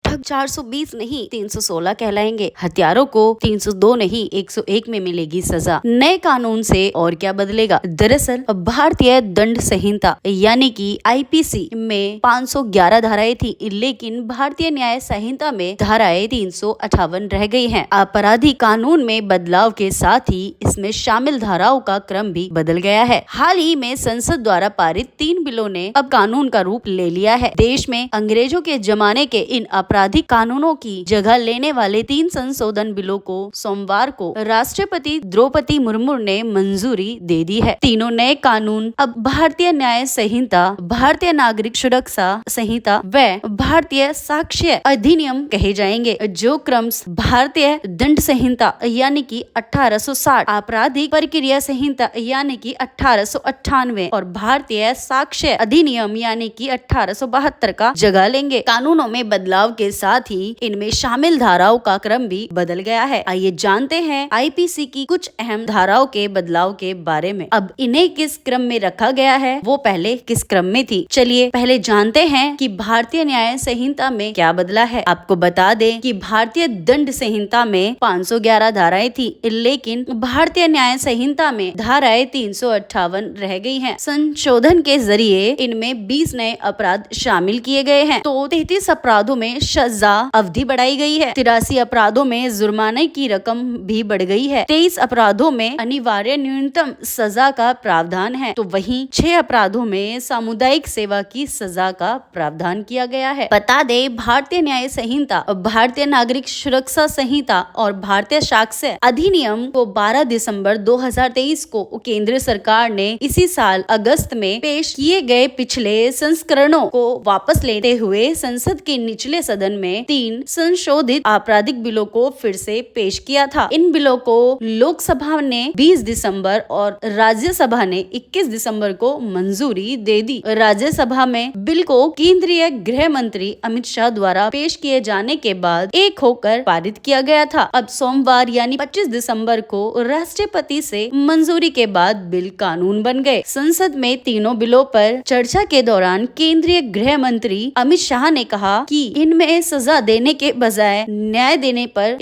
ठग 420 नहीं 316 कहलाएंगे। हत्यारों को 302 नहीं 101 में मिलेगी सजा। नए कानून से और क्या बदलेगा? दरअसल भारतीय दंड संहिता यानी कि आईपीसी में 511 धाराएं थी, लेकिन भारतीय न्याय संहिता में धाराएं 358 रह गई हैं। आपराधिक कानून में बदलाव के साथ ही इसमें शामिल धाराओं का क्रम भी बदल गया है। हाल ही में संसद द्वारा पारित 3 बिलों ने अब कानून का रूप ले लिया है। देश में अंग्रेजों के जमाने के इन आपराधिक कानूनों की जगह लेने वाले 3 संशोधन बिलों को सोमवार को राष्ट्रपति द्रौपदी मुर्मू ने मंजूरी दे दी है। तीनों नए कानून अब भारतीय न्याय संहिता, भारतीय नागरिक सुरक्षा संहिता व भारतीय साक्ष्य अधिनियम कहे जाएंगे, जो क्रमश भारतीय दंड संहिता यानी कि 1860, आपराधिक प्रक्रिया संहिता यानी कि 1898 और भारतीय साक्ष्य अधिनियम यानी कि 1872 का जगह लेंगे। कानूनों में बदलाव के साथ ही इनमें शामिल धाराओं का क्रम भी बदल गया है। आइए जानते हैं आईपीसी की कुछ अहम धाराओं के बदलाव के बारे में। अब इन्हें किस क्रम में रखा गया है, वो पहले किस क्रम में थी, चलिए पहले जानते हैं कि भारतीय न्याय संहिता में क्या बदला है। आपको बता दें कि भारतीय दंड संहिता में 511 धाराएं थी, लेकिन भारतीय न्याय संहिता में धाराएं 358 रह गई हैं। संशोधन के जरिए इनमें 20 नए अपराध शामिल किए गए हैं। तो 33 अपराधों में सजा अवधि बढ़ाई गई है। 83 अपराधों में जुर्माने की रकम भी बढ़ गई है। 23 अपराधों में अनिवार्य न्यूनतम सजा का प्रावधान है, तो वहीं 6 अपराधों में सामुदायिक सेवा की सजा का प्रावधान किया गया है। बता दे भारतीय न्याय संहिता, भारतीय नागरिक सुरक्षा संहिता और भारतीय साक्ष्य अधिनियम को 12 दिसंबर 2023 को केंद्र सरकार ने इसी साल अगस्त में पेश किए गए पिछले संस्करणों को वापस लेते हुए संसद के निचले सदन में 3 संशोधित आपराधिक बिलों को फिर से पेश किया था। इन बिलों को लोकसभा ने 20 दिसंबर और राज्यसभा ने 21 दिसंबर को मंजूरी दे दी। राज्यसभा में बिल को केंद्रीय गृह मंत्री अमित शाह द्वारा पेश किए जाने के बाद एक होकर पारित किया गया था। अब सोमवार यानी 25 दिसंबर को राष्ट्रपति से मंजूरी के बाद बिल कानून बन गए। संसद में तीनों बिलों पर चर्चा के दौरान केंद्रीय गृह मंत्री अमित शाह ने कहा कि इनमें सजा देने के बजाय न्याय देने पर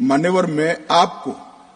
मान्यवर मैं आपको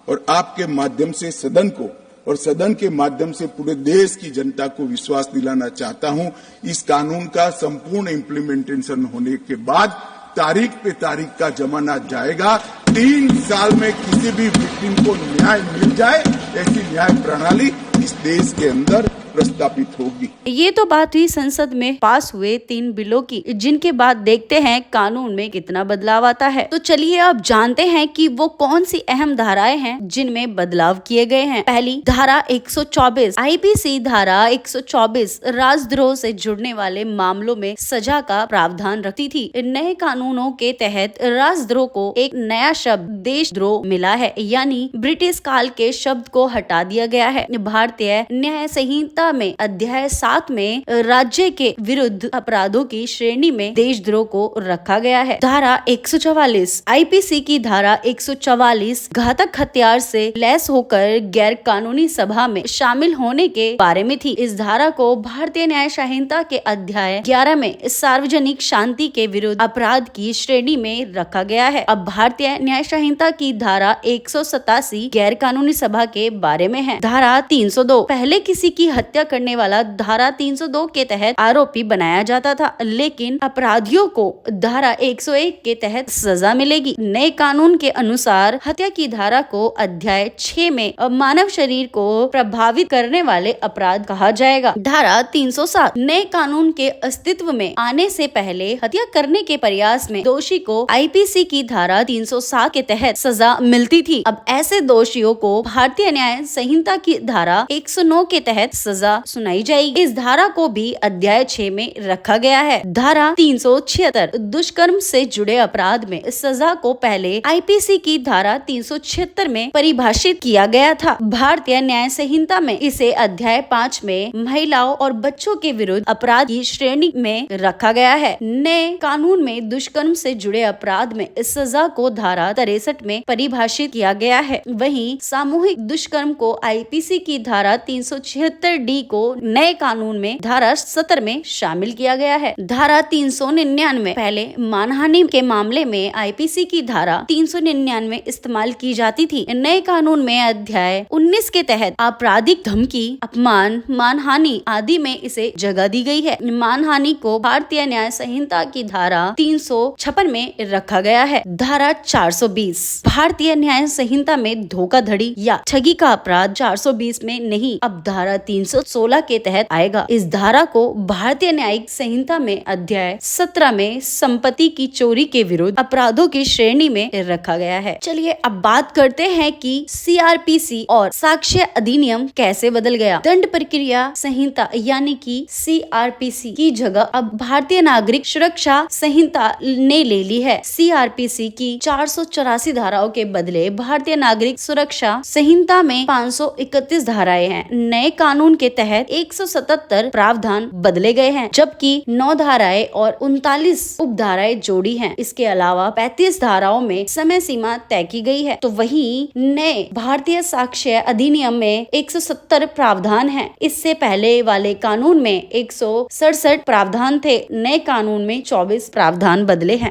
और आपके माध्यम से सदन को और सदन के माध्यम से पूरे देश की जनता को विश्वास दिलाना चाहता हूं। इस कानून का संपूर्ण इम्प्लीमेंटेशन होने के बाद तारीख पे तारीख का जमाना जाएगा। 3 साल में किसी भी विक्टिम को न्याय मिल जाए, ऐसी न्याय प्रणाली इस देश के अंदर प्रस्तापित होगी। ये तो बात हुई संसद में पास हुए 3 बिलों की, जिनके बाद देखते हैं कानून में कितना बदलाव आता है। तो चलिए अब जानते हैं कि वो कौन सी अहम धाराएं हैं जिनमें बदलाव किए गए हैं। पहली धारा 124 आईपीसी धारा 124 राजद्रोह से जुड़ने वाले मामलों में सजा का प्रावधान रखती थी। नए कानूनों के तहत राजद्रोह को एक नया शब्द देशद्रोह मिला है, यानी ब्रिटिश काल के शब्द को हटा दिया गया है। भारतीय न्याय संहिता में अध्याय 7 में राज्य के विरुद्ध अपराधों की श्रेणी में देशद्रोह को रखा गया है। धारा 144 आईपीसी की धारा 144 घातक हथियार से लैस होकर गैर कानूनी सभा में शामिल होने के बारे में थी। इस धारा को भारतीय न्याय संहिता के अध्याय 11 में सार्वजनिक शांति के विरुद्ध अपराध की श्रेणी में रखा गया है। अब भारतीय न्याय संहिता की धारा 187 गैर कानूनी सभा के बारे में है। धारा 302 पहले किसी की हत्या करने वाला धारा 302 के तहत आरोपी बनाया जाता था, लेकिन अपराधियों को धारा 101 के तहत सजा मिलेगी। नए कानून के अनुसार हत्या की धारा को अध्याय 6 में मानव शरीर को प्रभावित करने वाले अपराध कहा जाएगा। धारा 307 नए कानून के अस्तित्व में आने से पहले हत्या करने के प्रयास में दोषी को आईपीसी की धारा 307 के तहत सजा मिलती थी। अब ऐसे दोषियों को भारतीय न्याय संहिता की धारा 109 के तहत सजा सुनाई जाएगी। इस धारा को भी अध्याय 6 में रखा गया है। धारा 376 दुष्कर्म से जुड़े अपराध में सजा को पहले आईपीसी की धारा 376 में परिभाषित किया गया था। भारतीय न्याय संहिता में इसे अध्याय 5 में महिलाओं और बच्चों के विरुद्ध अपराध की श्रेणी में रखा गया है। नए कानून में दुष्कर्म से जुड़े अपराध में सजा को धारा 63 में परिभाषित किया गया है। वहीं सामूहिक दुष्कर्म को आईपीसी की धारा 376 डी को नए कानून में धारा 70 में शामिल किया गया है। धारा 399 पहले मानहानि के मामले में आईपीसी की धारा 399 इस्तेमाल की जाती थी। नए कानून में अध्याय 19 के तहत आपराधिक धमकी, अपमान, मानहानि आदि में इसे जगह दी गई है। मानहानि को भारतीय न्याय संहिता की धारा 356 में रखा गया है। धारा 420 भारतीय न्याय संहिता में धोखाधड़ी या ठगी का अपराध 420 में नहीं, अब धारा 316 के तहत आएगा। इस धारा को भारतीय न्यायिक संहिता में अध्याय 17 में संपत्ति की चोरी के विरुद्ध अपराधों की श्रेणी में रखा गया है। चलिए अब बात करते हैं कि सीआरपीसी और साक्ष्य अधिनियम कैसे बदल गया। दंड प्रक्रिया संहिता यानी कि सीआरपीसी की जगह अब भारतीय नागरिक सुरक्षा संहिता ने ले ली है। सीआरपीसी की 484 धाराओं के बदले भारतीय नागरिक सुरक्षा संहिता में 531 धाराएं हैं। नए कानून के तहत 177 प्रावधान बदले गए हैं, जबकि 9 धाराएं और 39 उपधाराएं जोड़ी हैं। इसके अलावा 35 धाराओं में समय सीमा तय की गई है। तो वहीं नए भारतीय साक्ष्य अधिनियम में 170 प्रावधान हैं। इससे पहले वाले कानून में 167 प्रावधान थे। नए कानून में 24 प्रावधान बदले हैं।